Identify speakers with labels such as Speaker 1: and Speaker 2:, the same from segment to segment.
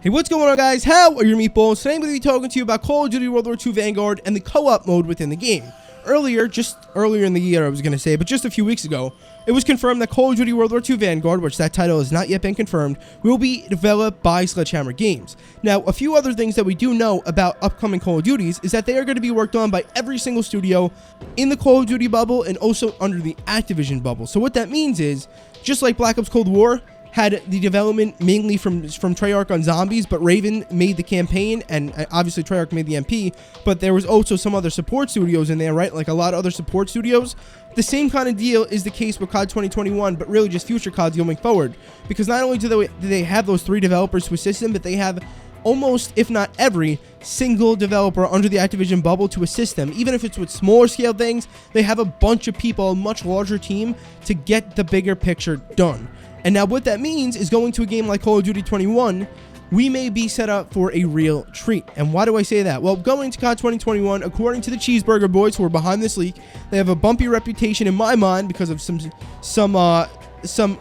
Speaker 1: Hey, what's going on, guys? How are your meatballs? Today I'm going to be talking to you about Call of Duty World War II Vanguard and the co-op mode within the game. Earlier in the year, I was going to say, but just a few weeks ago, it was confirmed that Call of Duty World War II Vanguard, which that title has not yet been confirmed, will be developed by Sledgehammer Games. Now, a few other things that we do know about upcoming Call of Duties is that they are going to be worked on by every single studio in the Call of Duty bubble and also under the Activision bubble. So what that means is, just like Black Ops Cold War had the development mainly from Treyarch on zombies, but Raven made the campaign, and obviously Treyarch made the MP, but there was also some other support studios in there, right? Like a lot of other support studios. The same kind of deal is the case with COD 2021, but really just future CODs going forward. Because not only do they have those 3 developers to assist them, but they have almost, if not every, single developer under the Activision bubble to assist them. Even if it's with smaller scale things, they have a bunch of people, a much larger team, to get the bigger picture done. And now what that means is going to a game like Call of Duty 21, we may be set up for a real treat. And why do I say that? Well, going to COD 2021, according to the Cheeseburger Boys who are behind this leak, they have a bumpy reputation in my mind because of some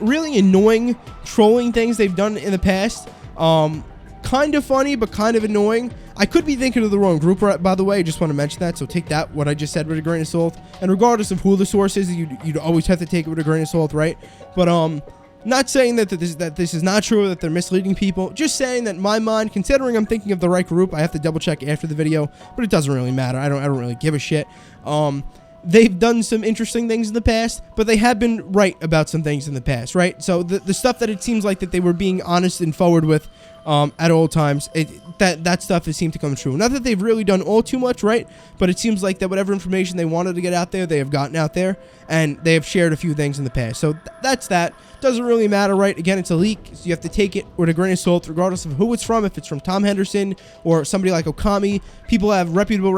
Speaker 1: really annoying trolling things they've done in the past. Kind of funny, but kind of annoying. I could be thinking of the wrong group, by the way. I just want to mention that, so take that, what I just said, with a grain of salt. And regardless of who the source is, you'd always have to take it with a grain of salt, right? But, not saying that this is not true, that they're misleading people. Just saying that in my mind, considering I'm thinking of the right group, I have to double check after the video, but it doesn't really matter. I don't really give a shit. They've done some interesting things in the past, but they have been right about some things in the past, right? So the stuff that it seems like that they were being honest and forward with at all times, that stuff has seemed to come true. Not that they've really done all too much, right? But it seems like that whatever information they wanted to get out there, they have gotten out there, and they have shared a few things in the past. So that's that. Doesn't really matter, right? Again, it's a leak, so you have to take it with a grain of salt, regardless of who it's from. If it's from Tom Henderson or somebody like Okami, people have reputable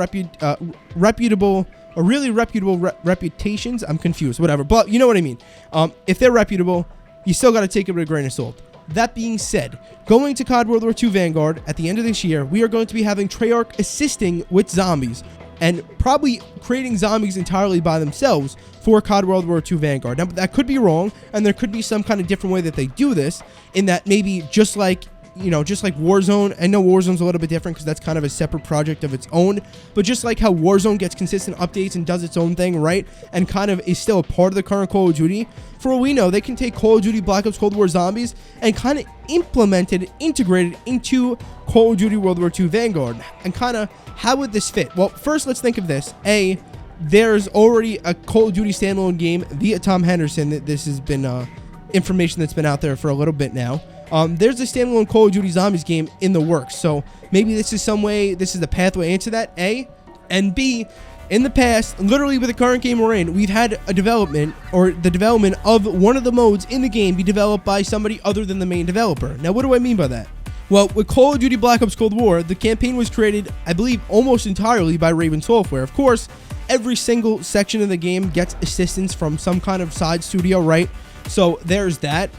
Speaker 1: reputations. I'm confused, whatever. But you know what I mean. If they're reputable, you still got to take it with a grain of salt. That being said, going to COD World War II Vanguard at the end of this year, we are going to be having Treyarch assisting with zombies and probably creating zombies entirely by themselves for COD World War II Vanguard. Now, that could be wrong, and there could be some kind of different way that they do this, in that maybe just like Warzone. I know Warzone's a little bit different because that's kind of a separate project of its own, but just like how Warzone gets consistent updates and does its own thing, right, and kind of is still a part of the current Call of Duty, for all we know, they can take Call of Duty Black Ops Cold War Zombies and kind of integrate it into Call of Duty World War II Vanguard. And kind of, how would this fit? Well, first, let's think of this. There's already a Call of Duty standalone game via Tom Henderson. This has been information that's been out there for a little bit now. There's a standalone Call of Duty Zombies game in the works, so maybe this is the pathway into that, A. And B, in the past, literally with the current game we're in, we've had the development of one of the modes in the game be developed by somebody other than the main developer. Now, what do I mean by that? Well, with Call of Duty Black Ops Cold War, the campaign was created, I believe, almost entirely by Raven Software. Of course, every single section of the game gets assistance from some kind of side studio, right? So there's that.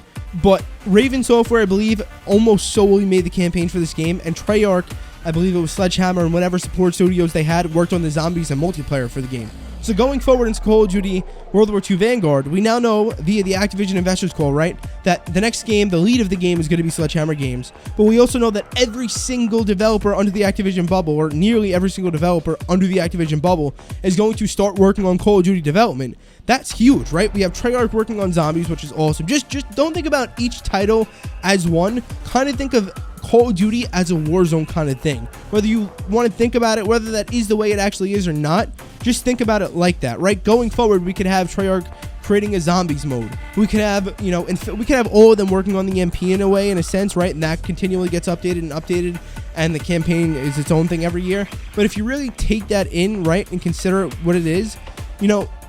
Speaker 1: But Raven Software, I believe, almost solely made the campaign for this game, and Treyarch, I believe it was Sledgehammer and whatever support studios they had, worked on the zombies and multiplayer for the game. So going forward into Call of Duty World War II Vanguard, we now know via the Activision investors call, right, that the next game, the lead of the game, is going to be Sledgehammer Games. But we also know that every single developer under the Activision bubble, or nearly every single developer under the Activision bubble, is going to start working on Call of Duty development. That's huge, right? We have Treyarch working on zombies, which is awesome. Just don't think about each title as one. Kind of think of Call of Duty as a Warzone kind of thing. Whether you want to think about it, whether that is the way it actually is or not, just think about it like that, right? Going forward, we could have Treyarch creating a zombies mode. We could have, we could have all of them working on the MP in a way, in a sense, right? And that continually gets updated, and the campaign is its own thing every year. But if you really take that in, right, and consider what it is,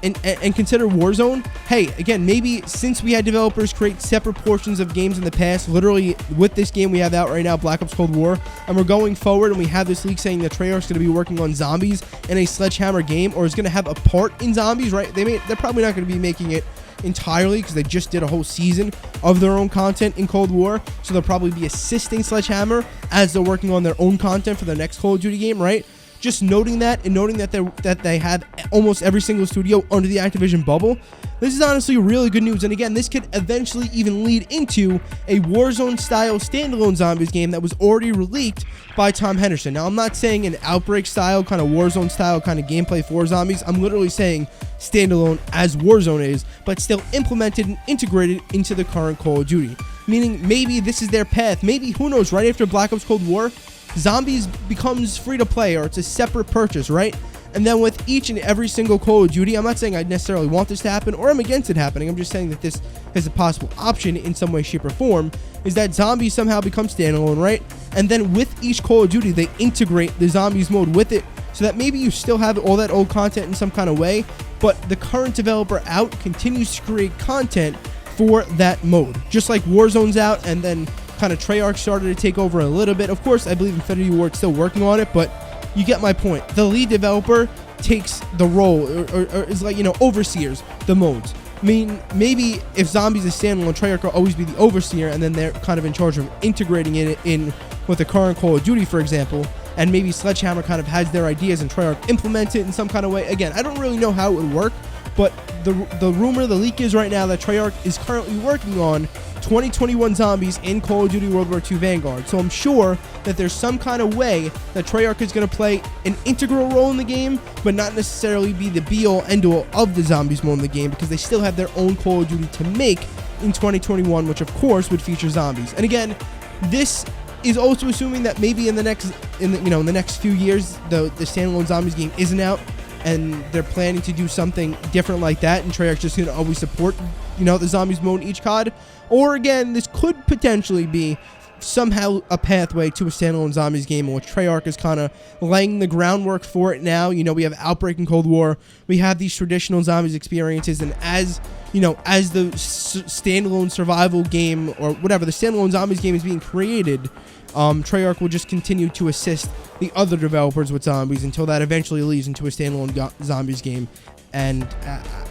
Speaker 1: and consider Warzone, hey, again, maybe since we had developers create separate portions of games in the past, literally with this game we have out right now, Black Ops Cold War, and we're going forward and we have this leak saying that Treyarch's going to be working on zombies in a Sledgehammer game, or is going to have a part in zombies, right? They're probably not going to be making it entirely because they just did a whole season of their own content in Cold War, so they'll probably be assisting Sledgehammer as they're working on their own content for the next Call of Duty game, right? just noting that and noting that they have almost every single studio under the Activision bubble, this is honestly really good news. And again, this could eventually even lead into a Warzone style standalone zombies game that was already leaked by Tom Henderson. Now, I'm not saying an Outbreak style, kind of Warzone style kind of gameplay for zombies. I'm literally saying standalone as Warzone is, but still implemented and integrated into the current Call of Duty. Meaning maybe this is their path. Maybe, who knows, right after Black Ops Cold War, Zombies becomes free to play, or it's a separate purchase, right? And then with each and every single Call of Duty, I'm not saying I necessarily want this to happen or I'm against it happening. I'm just saying that this is a possible option in some way, shape, or form, is that Zombies somehow become standalone, right? And then with each Call of Duty, they integrate the Zombies mode with it, so that maybe you still have all that old content in some kind of way, but the current developer out continues to create content for that mode. Just like Warzone's out, and then kind of Treyarch started to take over a little bit. Of course, I believe Infinity Ward's still working on it, but you get my point. The lead developer takes the role, or is like, overseers the modes. I mean, maybe if Zombies is standalone, Treyarch will always be the overseer, and then they're kind of in charge of integrating it in with the current Call of Duty, for example. And maybe Sledgehammer kind of has their ideas and Treyarch implement it in some kind of way. Again, I don't really know how it would work, but the rumor, the leak is right now that Treyarch is currently working on 2021 Zombies in Call of Duty World War II Vanguard. So I'm sure that there's some kind of way that Treyarch is going to play an integral role in the game, but not necessarily be the be-all, end-all of the Zombies mode in the game, because they still have their own Call of Duty to make in 2021, which of course would feature Zombies. And again, this is also assuming that maybe in the next few years, the standalone Zombies game isn't out, and they're planning to do something different like that, and Treyarch just going to always support, the Zombies mode in each COD. Or again, this could potentially be somehow a pathway to a standalone Zombies game in which Treyarch is kind of laying the groundwork for it now. We have Outbreak and Cold War. We have these traditional Zombies experiences, and as the standalone survival game, or whatever, the standalone Zombies game is being created, Treyarch will just continue to assist the other developers with Zombies until that eventually leads into a standalone Zombies game. And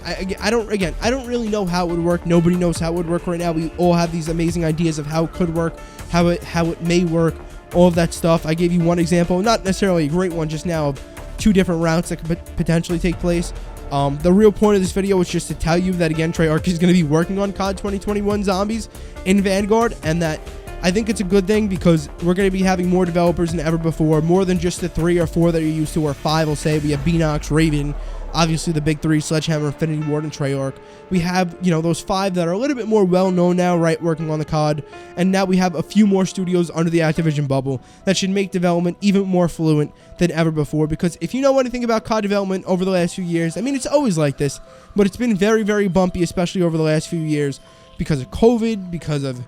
Speaker 1: I don't really know how it would work. Nobody knows how it would work right now. We all have these amazing ideas of how it could work, how it may work, all of that stuff. I gave you one example, not necessarily a great one just now, of two different routes that could potentially take place. The real point of this video was just to tell you that, again, Treyarch is going to be working on COD 2021 Zombies in Vanguard, and that I think it's a good thing, because we're going to be having more developers than ever before, more than just the 3 or 4 that you're used to, or 5, we'll say. We have Beanox, Raven, obviously the big 3, Sledgehammer, Infinity Ward, and Treyarch. We have, those 5 that are a little bit more well-known now, right, working on the COD. And now we have a few more studios under the Activision bubble that should make development even more fluent than ever before. Because if you know anything about COD development over the last few years, I mean, it's always like this, but it's been very, very bumpy, especially over the last few years, because of COVID, because of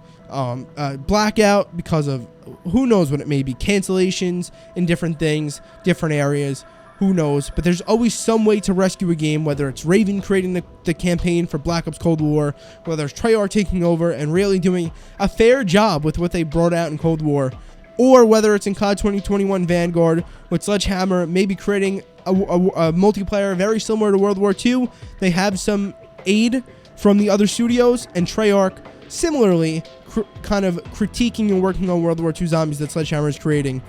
Speaker 1: blackout, because of who knows what it may be, cancellations in different things, different areas. Who knows? But there's always some way to rescue a game, whether it's Raven creating the campaign for Black Ops Cold War, whether it's Treyarch taking over and really doing a fair job with what they brought out in Cold War, or whether it's in COD 2021 Vanguard with Sledgehammer maybe creating a multiplayer very similar to World War II. They have some aid from the other studios, and Treyarch similarly kind of critiquing and working on World War II Zombies that Sledgehammer is creating,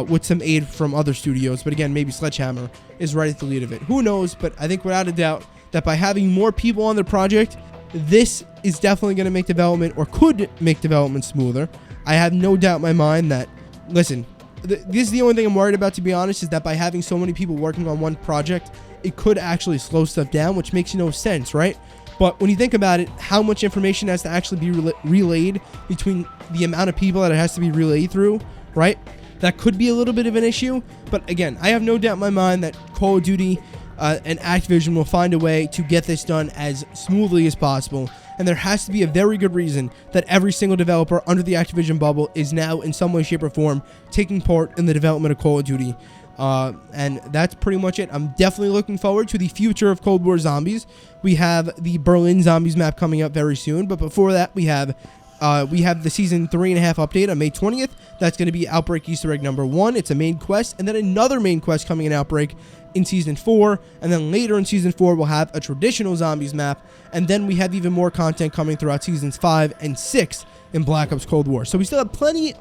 Speaker 1: with some aid from other studios. But again, maybe Sledgehammer is right at the lead of it. Who knows? But I think without a doubt that by having more people on the project, this is definitely going to make development, or could make development, smoother. I have no doubt in my mind that, listen, this is the only thing I'm worried about, to be honest, is that by having so many people working on one project, it could actually slow stuff down, which makes no sense, right? But when you think about it, how much information has to actually be relayed between the amount of people that it has to be relayed through, right? That could be a little bit of an issue. But again, I have no doubt in my mind that Call of Duty and Activision will find a way to get this done as smoothly as possible. And there has to be a very good reason that every single developer under the Activision bubble is now in some way, shape, or form taking part in the development of Call of Duty. And that's pretty much it. I'm definitely looking forward to the future of Cold War Zombies. We have the Berlin Zombies map coming up very soon, but before that, we have the Season 3.5 update on May 20th. That's going to be Outbreak Easter egg number 1. It's a main quest, and then another main quest coming in Outbreak in Season 4, and then later in Season 4 we'll have a traditional zombies map, and then we have even more content coming throughout Seasons 5 and 6 in Black Ops Cold War. So we still have plenty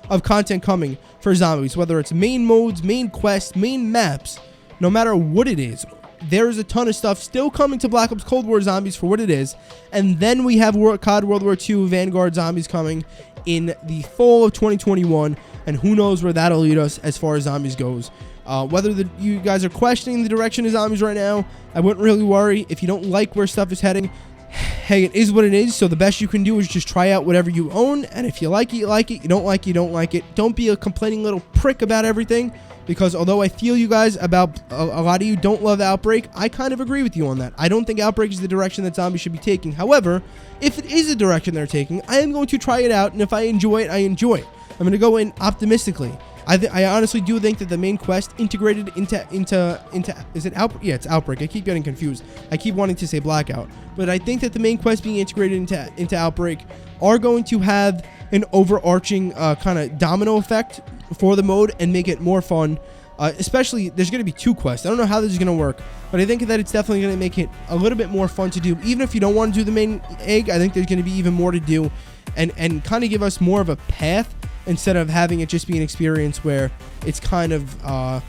Speaker 1: of content coming for zombies, whether it's main modes, main quests, main maps, no matter what it is. There's a ton of stuff still coming to Black Ops Cold War Zombies for what it is. And then we have COD World War II Vanguard Zombies coming in the fall of 2021. And who knows where that'll lead us as far as zombies goes. Whether you guys are questioning the direction of zombies right now, I wouldn't really worry. If you don't like where stuff is heading, hey, it is what it is. So the best you can do is just try out whatever you own. And if you like it, you like it. You don't like it, you don't like it. Don't be a complaining little prick about everything. Because although I feel you guys about a lot of you don't love Outbreak, I kind of agree with you on that. I don't think Outbreak is the direction that zombies should be taking. However, if it is a direction they're taking, I am going to try it out, and if I enjoy it, I enjoy it. I'm going to go in optimistically. I honestly do think that the main quest integrated into is it Outbreak? Yeah, it's Outbreak. I keep getting confused. I keep wanting to say Blackout, but I think that the main quest being integrated into Outbreak are going to have an overarching kind of domino effect for the mode and make it more fun. Especially, there's going to be 2 quests. I don't know how this is going to work, but I think that it's definitely going to make it a little bit more fun to do. Even if you don't want to do the main egg, I think there's going to be even more to do and kind of give us more of a path instead of having it just be an experience where it's kind of, I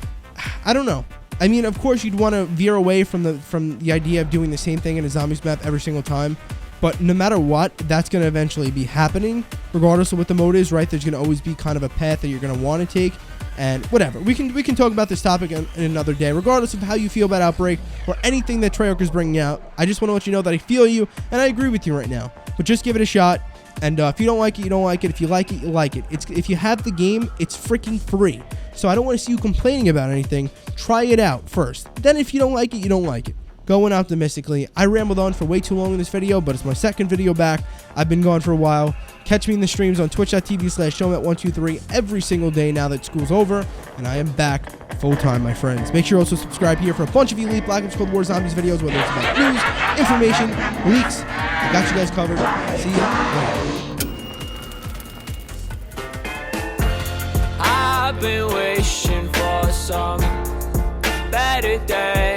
Speaker 1: don't know. I mean, of course, you'd want to veer away from the idea of doing the same thing in a zombies map every single time. But no matter what, that's going to eventually be happening, regardless of what the mode is, right? There's going to always be kind of a path that you're going to want to take, and whatever. We can talk about this topic in another day, regardless of how you feel about Outbreak or anything that Treyarch is bringing out. I just want to let you know that I feel you, and I agree with you right now. But just give it a shot, and if you don't like it, you don't like it. If you like it, you like it. If you have the game, it's freaking free. So I don't want to see you complaining about anything. Try it out first. Then if you don't like it, you don't like it. Going optimistically. I rambled on for way too long in this video, but it's my second video back. I've been gone for a while. Catch me in the streams on twitch.tv/JOEYMAGS123 every single day now that school's over, and I am back full-time, my friends. Make sure you also subscribe here for a bunch of elite Black Ops Cold War Zombies videos, whether it's about news, information, leaks. I got you guys covered. See you later.
Speaker 2: I've been wishing for some better days.